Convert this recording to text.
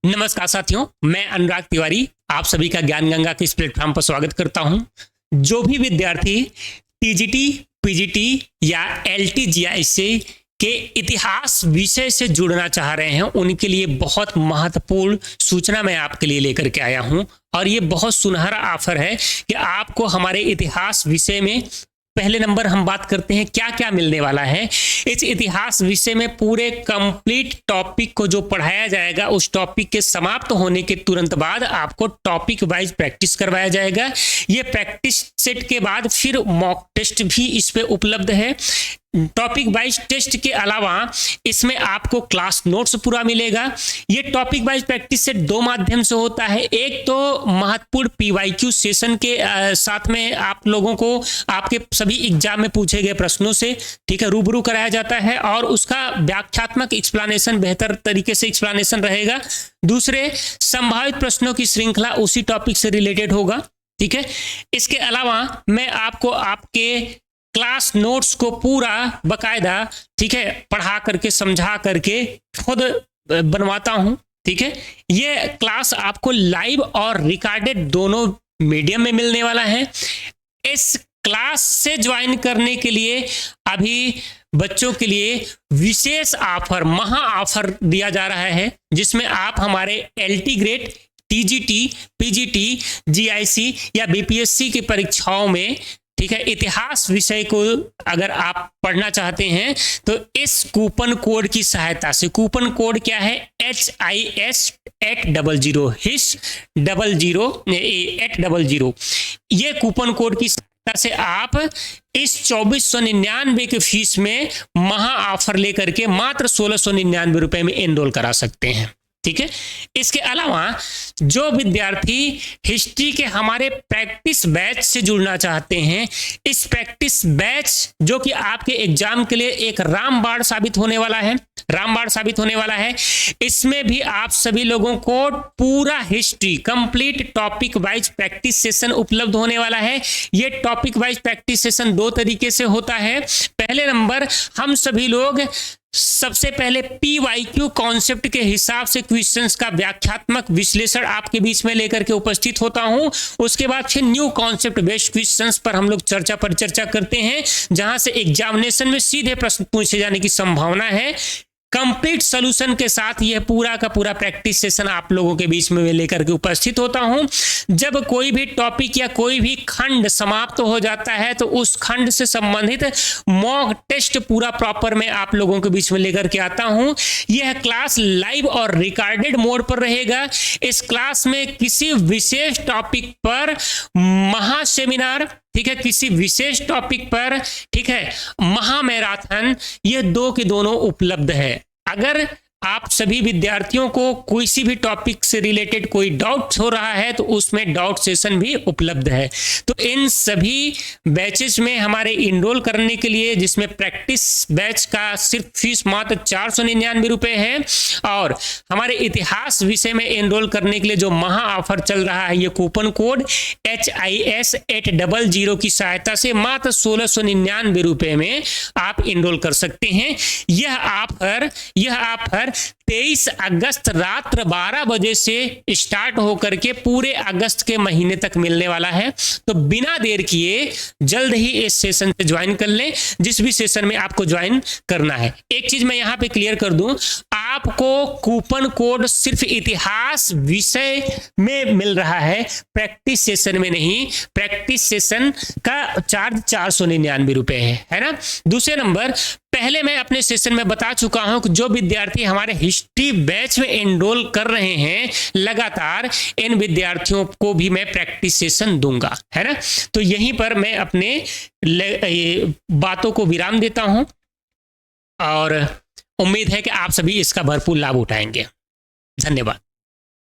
नमस्कार साथियों, मैं अनुराग तिवारी आप सभी का ज्ञान गंगा के इस प्लेटफॉर्म पर स्वागत करता हूं। जो भी विद्यार्थी टीजीटी, पीजीटी या एलटीजीआईसी के इतिहास विषय से जुड़ना चाह रहे हैं, उनके लिए बहुत महत्वपूर्ण सूचना मैं आपके लिए लेकर के आया हूं। और ये बहुत सुनहरा ऑफर है कि आपको हमारे इतिहास विषय में पहले नंबर हम बात करते हैं क्या क्या मिलने वाला है। इस इतिहास विषय में पूरे कंप्लीट टॉपिक को जो पढ़ाया जाएगा, उस टॉपिक के समाप्त होने के तुरंत बाद आपको टॉपिक वाइज प्रैक्टिस करवाया जाएगा। ये प्रैक्टिस सेट के बाद फिर मॉक टेस्ट भी इस पे उपलब्ध है। टॉपिक वाइज टेस्ट के अलावा इसमें आपको क्लास नोट्स पूरा मिलेगा। ये टॉपिक वाइज प्रैक्टिस सेट दो माध्यम से होता है। एक तो महत्वपूर्ण पीवाईक्यू सेशन के साथ में आप लोगों को आपके सभी एग्जाम में पूछे गए प्रश्नों से रूबरू कराया जाता है और उसका व्याख्यात्मक एक्सप्लेनेशन बेहतर तरीके से एक्सप्लेनेशन रहेगा। दूसरे संभावित प्रश्नों की श्रृंखला उसी टॉपिक से रिलेटेड होगा। इसके अलावा मैं आपको आपके क्लास नोट्स को पूरा बकायदा पढ़ा करके समझा करके खुद बनवाता हूं। ये क्लास आपको लाइव और रिकॉर्डेड दोनों मीडियम में मिलने वाला है। इस क्लास से ज्वाइन करने के लिए अभी बच्चों के लिए विशेष ऑफर, महा ऑफर दिया जा रहा है, जिसमें आप हमारे LT grade, TGT, PGT, GIC या बीपीएससी की परीक्षाओं में इतिहास विषय को अगर आप पढ़ना चाहते हैं तो इस कूपन कोड की सहायता से, कूपन कोड क्या है, HIS800 HIS800, ये कूपन कोड की सहायता से आप इस 2499 के फीस में महा ऑफर लेकर के मात्र 1699 रुपए में एनरोल करा सकते हैं। इसके अलावा जो विद्यार्थी हिस्ट्री के हमारे प्रैक्टिस बैच से जुड़ना चाहते हैं, इस प्रैक्टिस बैच जो कि आपके एग्जाम के लिए एक रामबाण साबित होने वाला है, इसमें भी आप सभी लोगों को पूरा history complete topic wise practice session उपलब्ध होने वाला है। ये टॉपिक वाइज प्रैक्टिस सेशन दो तरीके से होता है। पहले नंबर, हम सभी लोग सबसे पहले पीवाईक्यू कॉन्सेप्ट के हिसाब से क्वेश्चंस का व्याख्यात्मक विश्लेषण आपके बीच में लेकर के उपस्थित होता हूं। उसके बाद फिर न्यू कॉन्सेप्ट बेस्ड क्वेश्चंस पर हम लोग चर्चा करते हैं, जहां से एग्जामिनेशन में सीधे प्रश्न पूछे जाने की संभावना है। कंप्लीट सॉल्यूशन के साथ यह पूरा का पूरा प्रैक्टिस सेशन आप लोगों के बीच में लेकर के उपस्थित होता हूं। जब कोई भी टॉपिक या कोई भी खंड समाप्त हो जाता है तो उस खंड से संबंधित मॉक टेस्ट पूरा प्रॉपर में आप लोगों के बीच में लेकर के आता हूं। यह क्लास लाइव और रिकॉर्डेड मोड पर रहेगा। इस क्लास में किसी विशेष टॉपिक पर महा सेमिनार, किसी विशेष टॉपिक पर महा मैराथन, ये दो के दोनों उपलब्ध है। अगर आप सभी विद्यार्थियों को किसी भी टॉपिक से रिलेटेड कोई डाउट हो रहा है तो उसमें डाउट सेशन भी उपलब्ध है। तो इन सभी बैचेस में हमारे इनरोल करने के लिए, जिसमें प्रैक्टिस बैच का सिर्फ फीस मात्र 499 रुपए है, और हमारे इतिहास विषय में इनरोल करने के लिए जो महा ऑफर चल रहा है, ये कूपन कोड HIS800 की सहायता से मात्र 1699 रुपए में आप इनरोल कर सकते हैं। यह ऑफर 23 अगस्त रात 12 बजे से स्टार्ट होकर के पूरे अगस्त के महीने तक मिलने वाला है। तो बिना देर किए जल्द ही इस सेशन से ज्वाइन कर लें, जिस भी सेशन में आपको ज्वाइन करना है। एक चीज मैं यहां पे क्लियर कर दूं, आपको कूपन कोड सिर्फ इतिहास विषय में मिल रहा है, प्रैक्टिस सेशन में नहीं। प्रैक्टिस सेशन का चार्ज 499 रुपए है ना। दूसरे नंबर, पहले मैं अपने सेशन में बता चुका हूं कि जो विद्यार्थी हमारे हिस्ट्री बैच में एनरोल कर रहे हैं, लगातार इन विद्यार्थियों को भी मैं प्रैक्टिस सेशन दूंगा, है ना। तो यहीं पर मैं अपने बातों को विराम देता हूं और उम्मीद है कि आप सभी इसका भरपूर लाभ उठाएंगे। धन्यवाद।